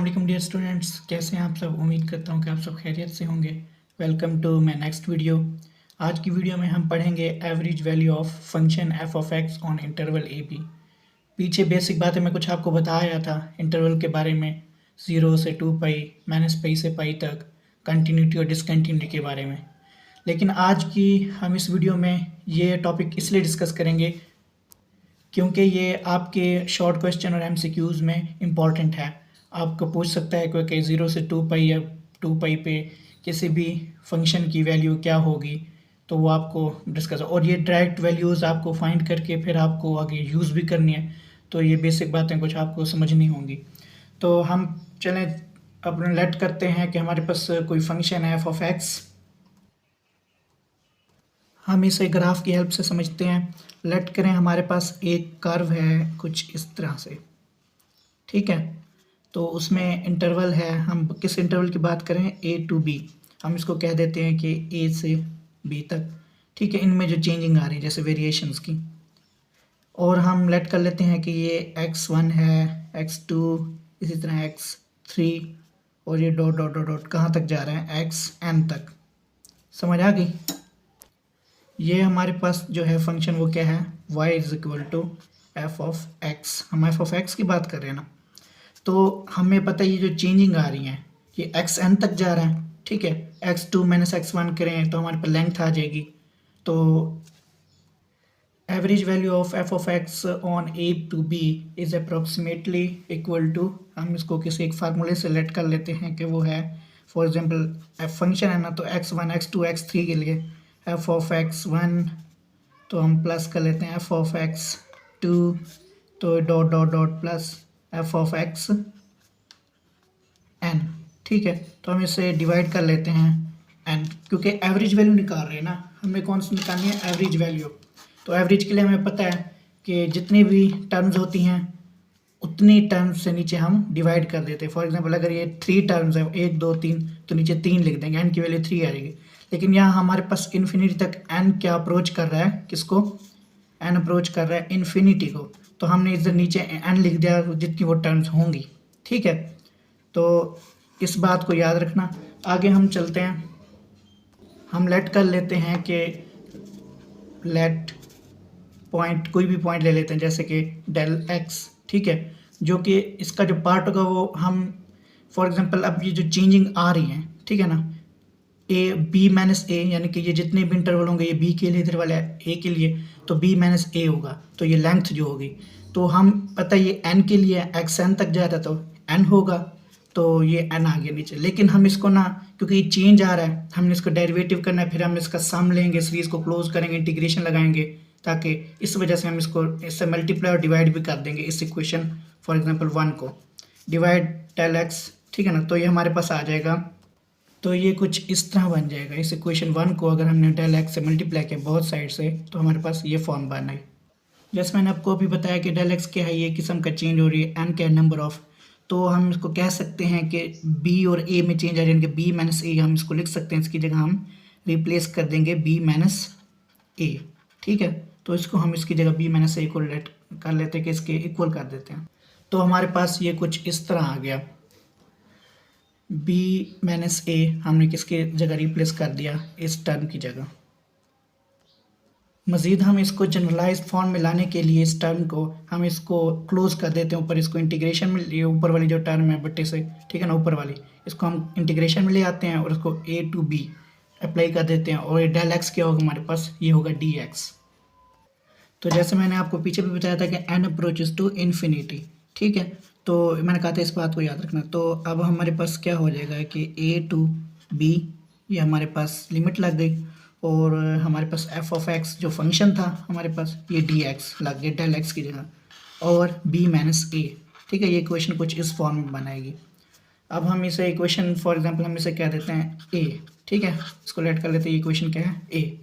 वालेकुम dear students, कैसे हैं आप सब। उम्मीद करता हूं कि आप सब खैरियत से होंगे। Welcome to my next video. आज की वीडियो में हम पढ़ेंगे average value of function f of x on interval a b. पीछे बेसिक बातें मैं कुछ आपको बताया था इंटरवल के बारे में, 0 से 2 पाई, -पाई से पाई तक, कंटिन्यूटी और डिसकंटिन्यूटी के बारे में। लेकिन आज की हम इस वीडियो में ये टॉपिक इसलिए डिस्कस करेंगे क्योंकि ये आपके शॉर्ट क्वेश्चन और एमसीक्यूज़ में इम्पॉर्टेंट है। आपको पूछ सकता है कि 0 से 2 पाई या 2 पाई पे किसी भी फंक्शन की वैल्यू क्या होगी, तो वो आपको डिस्कस। और ये डायरेक्ट वैल्यूज़ आपको फाइंड करके फिर आपको आगे यूज़ भी करनी है, तो ये बेसिक बातें कुछ आपको समझनी होंगी। तो हम चलें अपने लेट करते हैं कि हमारे पास कोई फंक्शन है एफ ऑफ एक्स। हम इसे ग्राफ की हेल्प से समझते हैं। लेट करें हमारे पास एक कर्व है कुछ इस तरह से, ठीक है। तो उसमें इंटरवल है, हम किस इंटरवल की बात करें, ए टू बी। हम इसको कह देते हैं कि ए से बी तक, ठीक है। इनमें जो चेंजिंग आ रही है जैसे वेरिएशंस की, और हम लेट कर लेते हैं कि ये x1 है, x2, इसी तरह x3, और ये डॉट डॉट डॉट डॉट कहाँ तक जा रहा है, xn तक। समझ आ गई। ये हमारे पास जो है फंक्शन वो क्या है, y is equal to f of x. हम एफ ऑफ एक्स की बात कर रहे हैं ना, तो हमें पता है ये जो चेंजिंग आ रही है ये xn तक जा रहा है, ठीक है। x2 माइनस x1 करें तो हमारे पास लेंथ आ जाएगी। तो average value of f of x on a to b is approximately equal to, हम इसको किसी एक फार्मूले से लेट कर लेते हैं कि वो है, फॉर एग्जांपल एफ फंक्शन है ना, तो x1 x2 x3 के लिए एफ ऑफ x1 तो हम प्लस कर लेते हैं एफ ऑफ x2, तो dot dot dot plus f of x n, ठीक है। तो हम इसे डिवाइड कर लेते हैं एन, क्योंकि एवरेज वैल्यू निकाल रहे हैं ना, हमें कौन सी निकालनी है, एवरेज वैल्यू। तो एवरेज के लिए हमें पता है कि जितनी भी टर्म्स होती हैं उतनी टर्म्स से नीचे हम डिवाइड कर देते हैं। फॉर एग्जांपल अगर ये 3 टर्म्स है, 1 2 3, तो नीचे 3 लिख देंगे, एन की वैल्यू 3 आ जाएगी। लेकिन यहाँ हमारे पास इन्फिनिटी तक एन क्या अप्रोच कर रहा है, किसको, एन अप्रोच कर रहा है इन्फिनिटी को। तो हमने इधर नीचे एन लिख दिया जितनी वो टर्म्स होंगी, ठीक है। तो इस बात को याद रखना। आगे हम चलते हैं, हम लेट कर लेते हैं कि लेट पॉइंट, कोई भी पॉइंट ले लेते हैं जैसे कि डेल एक्स, ठीक है। जो कि इसका जो पार्ट होगा वो हम, फॉर एग्जांपल अब ये जो चेंजिंग आ रही है, ठीक है ना, ए बी माइनस ए, यानी कि ये जितने भी इंटरवल होंगे, ये बी के लिए इधर वाला ए के लिए, तो बी माइनस ए होगा, तो ये लेंथ जो होगी, तो हम पता है ये एन के लिए एक्स एन तक जाता तो एन होगा, तो ये एन आ गया नीचे। लेकिन हम इसको ना, क्योंकि ये चेंज आ रहा है, हमने इसको डेरिवेटिव करना है, फिर हम इसका सम लेंगे, सीरीज को क्लोज करेंगे, इंटीग्रेशन लगाएंगे, ताकि इस वजह से हम इसको इससे मल्टीप्लाई और डिवाइड भी कर देंगे इस इक्वेशन, फॉर एग्जांपल 1 को डिवाइड डेल एक्स, ठीक है ना। तो ये हमारे पास आ जाएगा, तो ये कुछ इस तरह बन जाएगा। इस इक्वेशन 1 को अगर हमने डेल एक्स से मल्टीप्लाई किया बहुत साइड से, तो हमारे पास ये फॉर्म बना है। जैसे मैंने आपको अभी बताया कि डेल एक्स क्या है, ये किस्म का चेंज हो रही है, एन क्या है, नंबर ऑफ। तो हम इसको कह सकते हैं कि बी और ए में चेंज आ रही है, बी माइनस ए हम इसको लिख सकते हैं, इसकी जगह हम रिप्लेस कर देंगे बी माइनस ए, ठीक है। तो इसको हम इसकी जगह बी माइनस ए को लेट कर लेते हैं कि इसके इक्वल कर देते हैं। तो हमारे पास ये कुछ इस तरह आ गया, बी माइनस ए हमने किसके जगह रिप्लेस कर दिया, इस टर्म की जगह। मज़ीद हम इसको जनरलाइज फॉर्म में लाने के लिए इस टर्म को हम इसको क्लोज कर देते हैं, ऊपर इसको इंटीग्रेशन में, ये ऊपर वाली जो टर्म है बट्टे से, ठीक है ना, ऊपर वाली, इसको हम इंटीग्रेशन में ले आते हैं और इसको ए टू बी अप्लाई कर देते हैं, और ये डेल एक्स क्या होगा हमारे पास, ये होगा डी एक्स। तो जैसे मैंने आपको पीछे भी बताया था कि एन अप्रोचेस टू इन्फिनिटी, ठीक है। तो मैंने कहा था इस बात को याद रखना। तो अब हमारे पास क्या हो जाएगा कि ए टू बी, ये हमारे पास लिमिट लग गई, और हमारे पास एफ ऑफ एक्स जो फंक्शन था हमारे पास, ये डी एक्स लग गया डेल एक्स की जगह, और बी माइनस ए, ठीक है। ये इक्वेशन कुछ इस फॉर्म में बनाएगी। अब हम इसे इक्वेशन, फॉर एग्जांपल हम इसे कह देते हैं ए, ठीक है। इसको लेट कर लेते हैं, ये इक्वेशन क्या है, ए।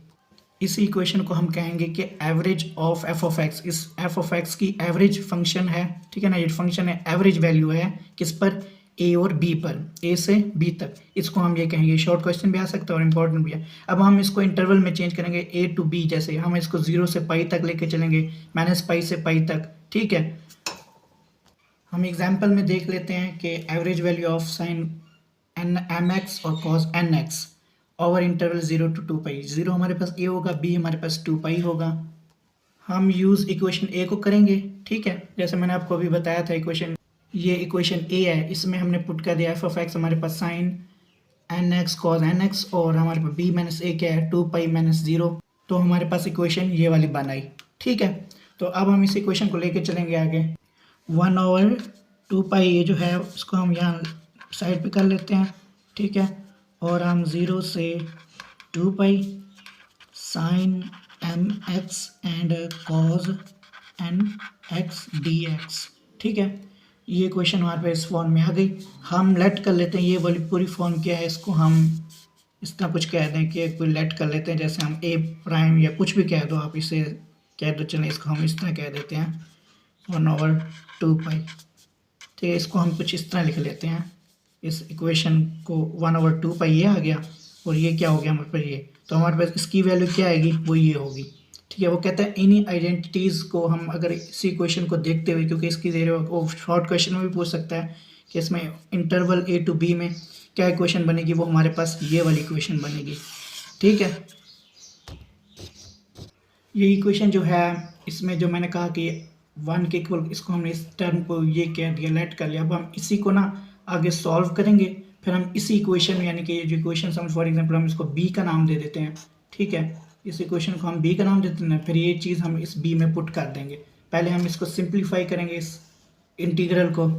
इसी इक्वेशन को हम कहेंगे कि average of f of x, इस एफ ऑफ एक्स की एवरेज फंक्शन है, ठीक है ना। ये फंक्शन है, एवरेज वैल्यू है किस पर, ए और बी पर, ए से बी तक। इसको हम ये कहेंगे, शॉर्ट क्वेश्चन भी आ सकता है और इम्पोर्टेंट भी है। अब हम इसको इंटरवल में चेंज करेंगे, ए टू बी, जैसे हम इसको 0 से पाई तक लेके चलेंगे, -पाई से पाई तक, ठीक है। हम एग्जाम्पल में देख लेते हैं कि average value of sine N M x और cos N X over interval 0 to 2 pi. 0 हमारे पास ए होगा, बी हमारे पास 2 पाई होगा। हम यूज़ इक्वेशन ए को करेंगे, ठीक है। जैसे मैंने आपको अभी बताया था इक्वेशन, ये इक्वेशन ए है, इसमें हमने पुट कर दिया एफ ऑफ एक्स हमारे पास sine N X cos N x, और हमारे पास बी माइनस ए क्या है 2 पाई-0। तो हमारे पास इक्वेशन ये वाली बन आई, ठीक है। तो अब हम इस इक्वेशन को लेके चलेंगे आगे। 1/2 पाई ये जो है उसको हम यहाँ साइड पे कर लेते हैं, ठीक है। और हम 0 से 2 pi sine m x and cos n x d x, ठीक है। ये क्वेश्चन हमारे पास इस फॉर्म में आ गई। हम लेट कर लेते हैं, ये वाली पूरी फॉर्म क्या है इसको हम इस तरह कुछ कह दें कि कोई लेट कर लेते हैं, जैसे हम ए प्राइम या कुछ भी कह दो, आप इसे कह दो, चलें इसको हम इस तरह कह देते हैं 1/2 पाई। तो इसको हम कुछ इस तरह लिख लेते हैं, इस इक्वेशन को 1/2 पाई ये आ गया, और ये क्या हो गया हमारे पास ये। तो हमारे पास इसकी वैल्यू क्या आएगी, वो ये होगी, ठीक है। वो कहता है इन्हीं आइडेंटिटीज़ को हम अगर इसी क्वेश्चन को देखते हुए, क्योंकि इसकी ज़रिए वो शॉर्ट क्वेश्चन में भी पूछ सकता है कि इसमें इंटरवल ए टू बी में क्या इक्वेशन बनेगी, वो हमारे पास ये वाली इक्वेशन बनेगी, ठीक है। ये इक्वेशन जो है इसमें जो मैंने कहा कि 1 के इक्वल, इसको हमने इस टर्म को ये कह दिया, लेट कर लिया। अब हम इसी को ना आगे सॉल्व करेंगे, फिर हम इसी इक्वेशन में, यानी कि ये जो इक्वेशन हम फॉर एग्जांपल हम इसको बी का नाम दे देते हैं, ठीक है। इस इक्वेशन को हम बी का नाम देते हैं, फिर ये चीज़ हम इस बी में पुट कर देंगे। पहले हम इसको सिंप्लीफाई करेंगे इस इंटीग्रल को।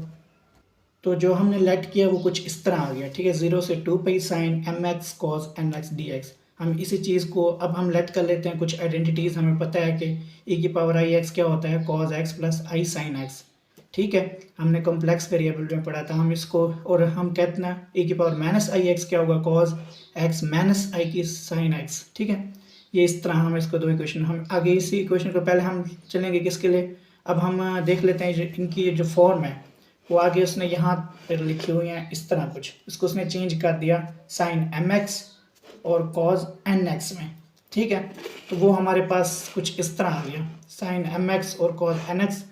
तो जो हमने लेट किया वो कुछ इस तरह आ गया, ठीक है। 0 से 2 pi sine m x cos N x d x. हम इसी चीज़ को अब हम लेट कर लेते हैं कुछ आइडेंटिटीज़। हमें पता है कि e की पावर आई एक्स क्या होता है, कॉस एक्स प्लस आई साइन एक्स, ठीक है। हमने कॉम्प्लेक्स वेरिएबल में पढ़ा था हम इसको, और हम कहते हैं e की पावर माइनस आई एक्स क्या होगा, कॉस एक्स माइनस आई की साइन एक्स, ठीक है। ये इस तरह हम इसको दो इक्वेशन, हम आगे इसी इक्वेशन को पहले हम चलेंगे किसके लिए। अब हम देख लेते हैं इनकी जो फॉर्म है वो आगे उसने यहाँ पर लिखी हुई है इस तरह कुछ, इसको उसने चेंज कर दिया साइन एम एक्स और कॉज एन एक्स में, ठीक है। तो वो हमारे पास कुछ इस तरह आ गया साइन एम एक्स और कॉज एन एक्स।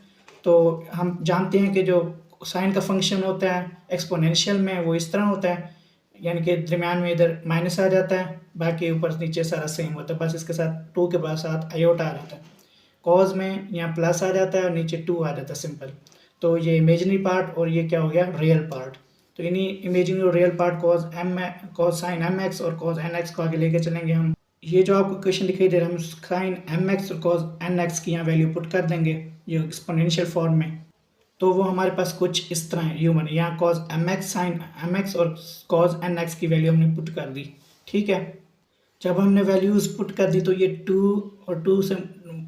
तो हम जानते हैं कि जो साइन का फंक्शन होता है एक्सपोनेंशियल में वो इस तरह होता है, यानी कि दरमियान में इधर माइनस आ जाता है, बाकी ऊपर नीचे सारा सेम होता है, बस इसके साथ 2 के साथ आयोटा आ जाता है। कॉज में यहाँ प्लस आ जाता है और नीचे 2 आ जाता है सिंपल। तो ये इमेजिनरी पार्ट और ये क्या हो गया रियल पार्ट। तो इन्हीं इमेजिनरी और real part cos sine m x और कॉज एन एक्स को आगे लेके चलेंगे हम। ये जो आपको क्वेश्चन दिखाई दे रहा है, हम साइन एम एक्स और कॉज एन एक्स की यहाँ वैल्यू पुट कर देंगे ये एक्सपोनेंशियल फॉर्म में। तो वो हमारे पास कुछ इस तरह है, ह्यूमन यहाँ cos m x sine m x और कॉज एन एक्स की वैल्यू हमने पुट कर दी, ठीक है। जब हमने वैल्यूज़ पुट कर दी तो ये 2 और 2 से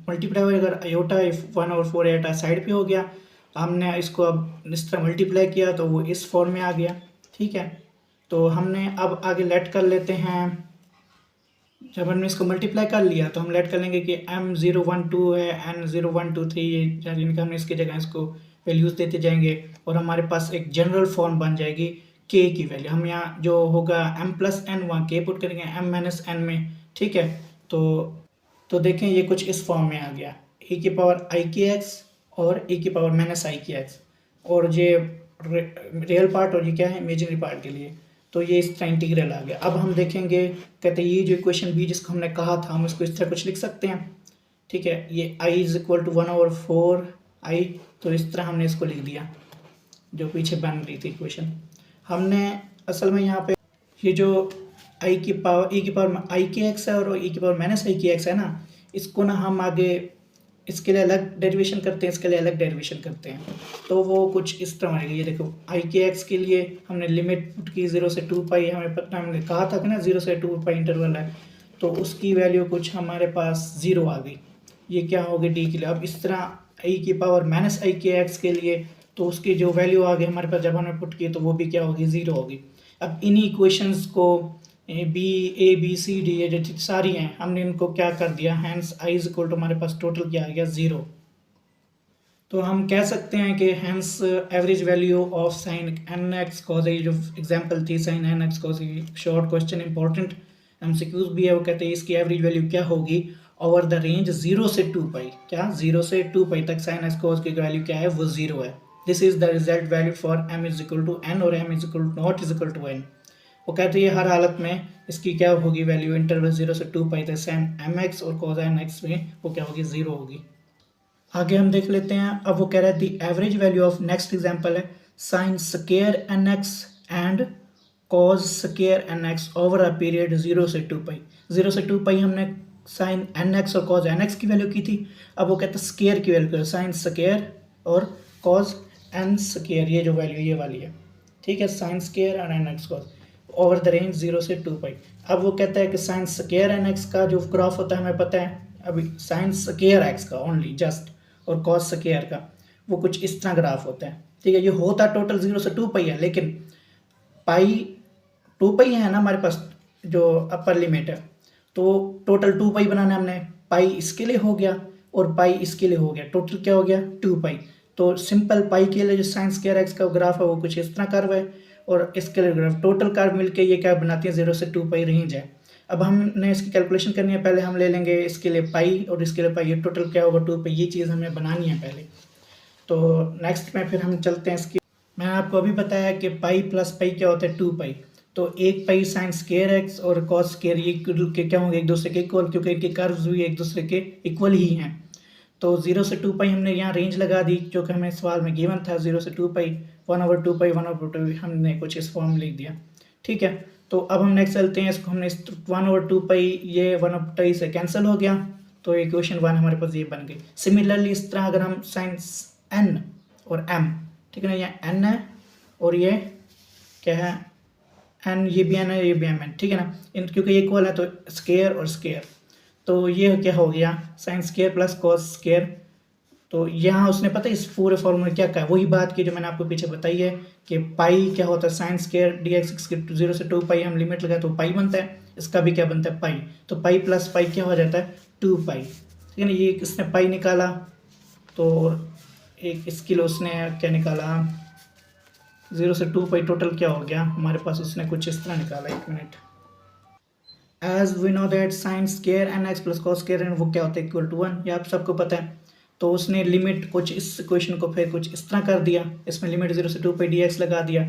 मल्टीप्लाई हो, अगर आयोटा 1/4 आयोटा साइड पे हो गया। हमने इसको अब इस तरह मल्टीप्लाई किया तो वो इस फॉर्म में आ गया, ठीक है। तो हमने अब आगे लेट कर लेते हैं। जब हमने इसको मल्टीप्लाई कर लिया तो हम लेट कर लेंगे कि m012 है, n0123 यानी कि हमने इसकी जगह इसको वैल्यूज़ देते जाएंगे और हमारे पास एक जनरल फॉर्म बन जाएगी k की वैल्यू। हम यहाँ जो होगा m+n वहाँ k पुट करेंगे m-n में, ठीक है। तो देखें ये कुछ इस फॉर्म में आ गया e की पावर आई की एक्स और e की पावर माइनस आई की एक्स, और ये रियल पार्ट और ये क्या है इमेजिनरी पार्ट के लिए। तो ये इस तरह इंटीग्रल आ गया। अब हम देखेंगे, कहते हैं ये जो इक्वेशन बी जिसको हमने कहा था हम इसको इस तरह कुछ लिख सकते हैं, ठीक है। ये i = 1/4 i, तो इस तरह हमने इसको लिख दिया जो पीछे बन रही थी इक्वेशन। हमने असल में यहाँ पे ये जो e की पावर आई की एक्स है और e की पावर माइनस आई की एक्स है ना, इसको ना हम आगे इसके लिए अलग डेरिवेशन करते हैं, इसके लिए अलग डेरिवेशन करते हैं। तो वो कुछ इस तरह बनेगी। ये देखो आई के एक्स के लिए हमने लिमिट पुट की 0 से 2 पाई, हमें पता हमने कहा था कि ना 0 से 2 पाई इंटरवल है, तो उसकी वैल्यू कुछ हमारे पास 0 आ गई। ये क्या होगी डी के लिए। अब इस तरह आई की पावर माइनस आई के एक्स के लिए तो उसकी जो वैल्यू आ गई हमारे पास जब हमने पुट की तो वो भी क्या होगी 0 होगी। अब इन्हीं इक्वेशंस को ए बी सी डी ये जो सारी हैं हमने इनको क्या कर दिया, hence I is equal to हमारे पास टोटल क्या आ गया 0। तो हम कह सकते हैं कि hence average value of sine N x cos, ये जो एग्जांपल थी sine N x cos, short question important MCQs भी है, वो कहते हैं इसकी एवरेज वैल्यू क्या होगी ओवर द रेंज 0 से 2 पाई। क्या 0 से 2 पाई तक साइन एक्स कॉज की वैल्यू क्या है वो 0 है। This is the result value for m is equal to n और m is equal to not is equal to n। वो कहते हैं हर हालत में इसकी क्या होगी वैल्यू, इंटरवल 0 से 2 पाई तक साइन mx और cos nx में वो क्या होगी, 0 होगी। आगे हम देख लेते हैं। अब वो कह रहा है the average value of, next example है sine square nx and cos square nx over a period 0 से 2 पाई। 0 से 2 पाई हमने साइन nx और cos nx की वैल्यू की थी। अब वो कहते हैं स्क्वायर की वैल्यू, साइन स्क्वायर और cos n स्क्वायर, ये जो वैल्यू ये वाली है, ठीक है, साइन स्क्वायर और nx cos over the range 0 से 2 पाई। अब वो कहता है कि साइन स्क्वायर nx का जो ग्राफ होता है हमें पता है अभी, साइन स्क्वायर x का ओनली जस्ट और cos स्क्वायर का वो कुछ इस तरह ग्राफ होता है, ठीक है। ये होता टोटल 0 से 2 पाई है, लेकिन पाई 2 पाई है ना हमारे पास जो अपर लिमिट है, तो टोटल 2 पाई बनाना है हमने, पाई इसके लिए हो गया और पाई इसके लिए हो गया, टोटल क्या हो गया 2 पाई। तो सिंपल पाई के लिए जो साइन स्क्वायर एक्स का ग्राफ है वो कुछ इस तरह कर्व है और इसके लिए ग्राफ, टोटल कर्व मिलके ये क्या बनाती है 0 से 2 पाई रेंज है। अब हमने इसकी कैलकुलेशन करनी है, पहले हम ले लेंगे इसके लिए पाई और इसके लिए पाई, ये टोटल क्या होगा 2 पाई, ये चीज़ हमें बनानी है पहले। तो नेक्स्ट में फिर हम चलते हैं इसकी, मैंने आपको अभी बताया कि पाई प्लस पाई क्या होता है 2 पाई। तो एक पाई साइन स्क्वायर एक्स और कॉस स्क्वायर ये क्या होंगे एक दूसरे के इक्वल, क्योंकि इनके कर्व्स भी एक दूसरे के इक्वल ही हैं। तो 0 से 2 पाई हमने यहाँ रेंज लगा दी जो कि हमें सवाल में गिवन था, 0 से 2 पाई 1/2 पाई 1/2 हमने कुछ इस फॉर्म लिख दिया, ठीक है। तो अब हम नेक्स्ट चलते हैं, इसको हमने 1/2 पाई ये 1/2 से कैंसिल हो गया, तो इक्वेशन 1 हमारे पास ये बन गई। सिमिलरली इस तरह अगर हम साइन n और m, ठीक है ना, ये n है और ये क्या है n, ये भी n है ये भी m है, ठीक है ना, इन क्योंकि ये इक्वल है तो स्क्वायर और स्क्वायर, तो ये क्या हो गया sine square plus cos square. तो यहाँ उसने पता है इस पूरे फॉर्मूले क्या कहा, वही बात की जो मैंने आपको पीछे बताई है कि पाई क्या होता है साइन स्क्वायर डी एक्स 0 से 2 पाई, हम लिमिट लगाए तो पाई बनता है, इसका भी क्या बनता है पाई, तो पाई प्लस पाई क्या हो जाता है 2 पाई, ठीक है ना। ये इसने पाई निकाला तो एक इसके लिए उसने क्या निकाला 0 से 2 पाई, टोटल क्या हो गया हमारे पास, उसने कुछ इस तरह निकाला, एक minute. As we know that sine square n x plus cos square n वो क्या होता है इक्वल टू 1, ये आप सबको पता है। तो उसने लिमिट कुछ इस इक्वेशन को फिर कुछ इस तरह कर दिया, इसमें लिमिट 0 से 2 पाई डी एक्स लगा दिया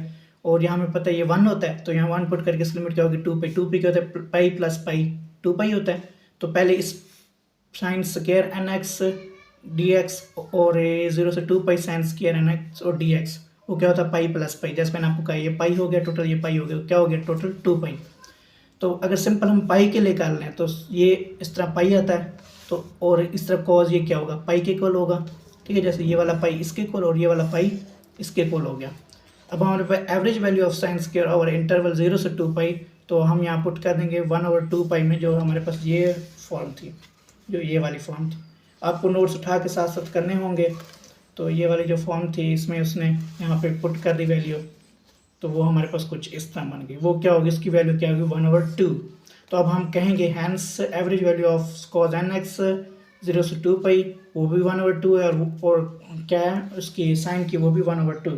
और यहाँ हमें पता है ये 1 होता है, तो यहाँ 1 पुट करके इस लिमिट क्या होगी 2 पाई, 2 पाई क्या होता है पाई प्लस पाई 2 पाई होता है। तो पहले इस sine square n x d x और 0 से 2 pi sine square n x और डी एक्स वो क्या होता है पाई प्लस पाई, जैसे मैंने आपको कहा ये पाई हो गया टोटल, ये पाई हो गया, क्या हो गया टोटल 2 पाई। तो अगर सिंपल हम पाई के लिए कर लें तो ये इस तरह पाई आता है, तो और इस तरह कॉज ये क्या होगा पाई के इक्वल होगा, ठीक है, जैसे ये वाला पाई इसके इक्वल और ये वाला पाई इसके इक्वल हो गया। अब हमारे पास average value of sine square over interval 0 से 2 पाई, तो हम यहाँ पुट कर देंगे 1/2 पाई में जो हमारे पास ये फॉर्म थी, जो ये वाली फॉर्म थी, आपको नोट्स उठा के साथ साथ करने होंगे। तो ये वाली जो फॉर्म थी इसमें उसने यहाँ पे पुट कर दी वैल्यू, तो वो हमारे पास कुछ इस तरह बन गई, वो क्या होगी इसकी वैल्यू क्या होगी 1/2। तो अब हम कहेंगे hence average value of cos n x 0 से 2 पाई वो भी 1/2 है और क्या है उसकी साइन की वो भी 1/2।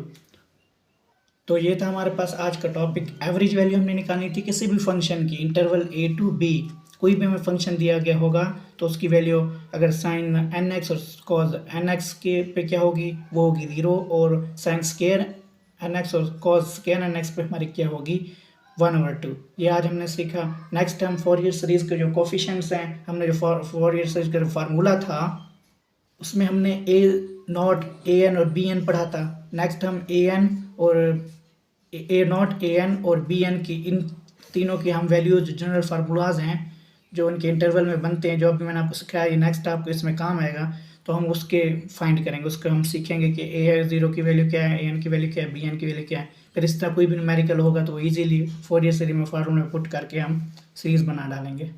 तो ये था हमारे पास आज का टॉपिक, एवरेज वैल्यू हमने निकालनी थी किसी भी फंक्शन की, इंटरवल a to b कोई भी हमें फंक्शन दिया गया होगा तो उसकी वैल्यू अगर साइन एन एक्स और कॉज एन एक्स के पे क्या होगी वो होगी 0 और साइन स्क्वायर एन एक्स और कॉज स्क्वायर एन एक्स पे हमारी क्या होगी 1/2। ये आज हमने सीखा। नेक्स्ट हम फोरियर सीरीज़ के जो कोफिशिएंट्स हैं, हमने जो फोरियर सीरीज़ का फार्मूला था उसमें हमने ए नॉट ए एन और बी एन पढ़ा था। नेक्स्ट हम ए एन और ए नॉट ए एन और बी एन की इन तीनों की हम वैल्यूज जनरल फार्मूलाज हैं जो उनके इंटरवल में बनते हैं, जो अभी मैंने आपको सिखाया, ये नेक्स्ट आपको इसमें काम आएगा, तो हम उसके फाइंड करेंगे, उसको हम सीखेंगे कि ए 0 की वैल्यू क्या है, ए एन की वैल्यू क्या है, बी एन की वैल्यू क्या है। फिर इस तरह कोई भी न्यूमेरिकल होगा तो इजीली फोरियर सीरीज में फार्मूला में पुट करके हम सीरीज़ बना डालेंगे।